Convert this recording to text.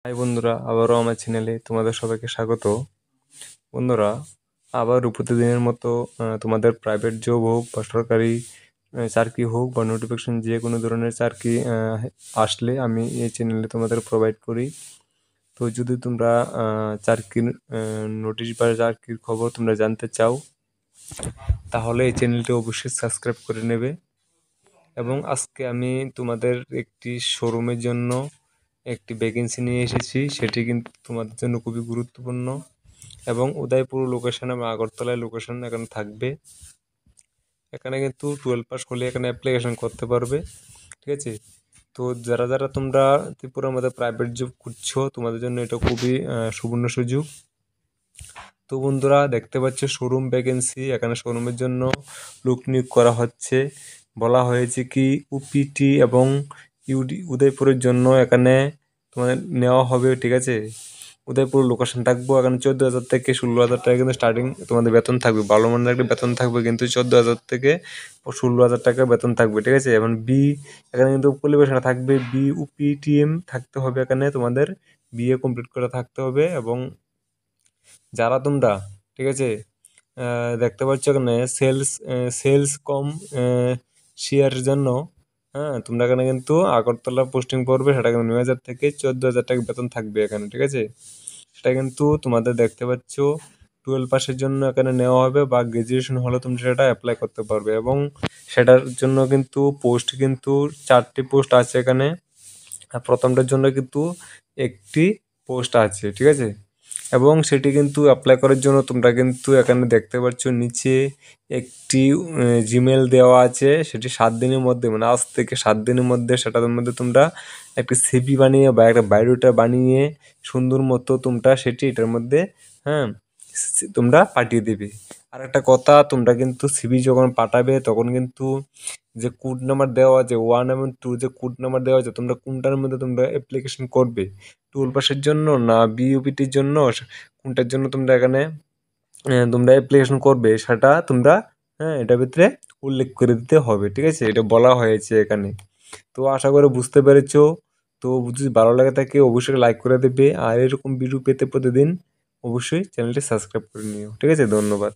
High বন্ধুরা, আবারও আমার চ্যানেলে তোমাদের সবাইকে স্বাগত। বন্ধুরা, আবার প্রতিদিনের মতো তোমাদের প্রাইভেট জব হোক বা সরকারি চাকরি হোক বা নোটিফিকেশন যে কোনো ধরনের চাকরি আসলে আমি এই চ্যানেলে তোমাদের প্রোভাইড করি। তো যদি তোমরা চাকরির নোটিশ বা চাকরির খবর তোমরা জানতে চাও, তাহলে এই চ্যানেলটি অবশ্যই সাবস্ক্রাইব করে নেবে। এবং আজকে আমি তোমাদের একটি শোরুমের জন্য একটি ভ্যাকেন্সি নিয়ে এসেছি। সেটি কিন্তু তোমাদের জন্য খুবই গুরুত্বপূর্ণ এবং উদয়পুর লোকেশন এবং আগরতলায় লোকেশন এখানে থাকবে। এখানে কিন্তু 12 পাস হলে এখানে অ্যাপ্লিকেশন করতে পারবে, ঠিক আছে? তো যারা যারা তোমরা ত্রিপুরার মধ্যে প্রাইভেট জব খুঁজছো, তোমাদের জন্য এটা খুবই সুবর্ণ সুযোগ। তো বন্ধুরা, দেখতে পাচ্ছ শোরুম ভ্যাকেন্সি। এখানে শোরুমের জন্য লোক নিয়োগ করা হচ্ছে। বলা হয়েছে কি উপিটি এবং উদয়পুরের জন্য এখানে তোমাদের নেওয়া হবে, ঠিক আছে? উদয়পুর লোকেশন থাকবো। এখানে 14,000 থেকে 16,000 টাকা কিন্তু স্টার্টিং তোমাদের বেতন থাকবে। ভালো মানের একটা বেতন থাকবে, কিন্তু 14,000 থেকে 16,000 টাকা বেতন থাকবে, ঠিক আছে? এবং এখানে কিন্তু কোয়ালিফিকেশন থাকবে UPTM থাকতে হবে। এখানে তোমাদের বিএ কমপ্লিট করা থাকতে হবে। এবং যারা তোমরা, ঠিক আছে, দেখতে পাচ্ছ এখানে সেলস কম শেয়ারের জন্য, হ্যাঁ, তোমরা এখানে কিন্তু আগরতলা পোস্টিং পড়বে। সেটা কিন্তু 9,000 থেকে 14,000 টাকা বেতন থাকবে এখানে, ঠিক আছে? সেটা কিন্তু তোমাদের দেখতে পাচ্ছ 12 পাসের জন্য এখানে নেওয়া হবে, বা গ্রাজুয়েশন হলে তুমি সেটা অ্যাপ্লাই করতে পারবে। এবং সেটার জন্য কিন্তু পোস্ট কিন্তু 4টি পোস্ট আছে এখানে। আর প্রথমটার জন্য কিন্তু একটি পোস্ট আছে, ঠিক আছে? এবং সেটি কিন্তু অ্যাপ্লাই করার জন্য তোমরা কিন্তু এখানে দেখতে পাচ্ছ নিচে একটি জিমেল দেওয়া আছে। সেটি 7 দিনের মধ্যে, মানে আজ থেকে 7 দিনের মধ্যে সেটার মধ্যে তোমরা একটা সিভি বানিয়ে বা একটা বায়োডাটা বানিয়ে সুন্দর মতো তোমরা সেটি এটার মধ্যে, হ্যাঁ, তোমরা পাঠিয়ে দেবে। আর একটা কথা, তোমরা কিন্তু সিভি যখন পাঠাবে তখন কিন্তু যে কোড নাম্বার দেওয়া আছে 1 এবং 2, যে কোড নাম্বার দেওয়া আছে, তোমরা কোনটার মধ্যে তোমরা অ্যাপ্লিকেশন করবে, 12 পাসের জন্য না বিইউপিটির জন্য, কোনটার জন্য তোমরা এখানে তোমরা অ্যাপ্লিকেশন করবে, সেটা তোমরা, হ্যাঁ, এটার ভিতরে উল্লেখ করে দিতে হবে, ঠিক আছে? এটা বলা হয়েছে এখানে। তো আশা করে বুঝতে পেরেছো। তো যদি ভালো লাগে থাকে অবশ্যই লাইক করে দেবে। আর এরকম ভিডিও পেতে প্রতিদিন অবশ্যই চ্যানেলটি সাবস্ক্রাইব করে নিও, ঠিক আছে? ধন্যবাদ।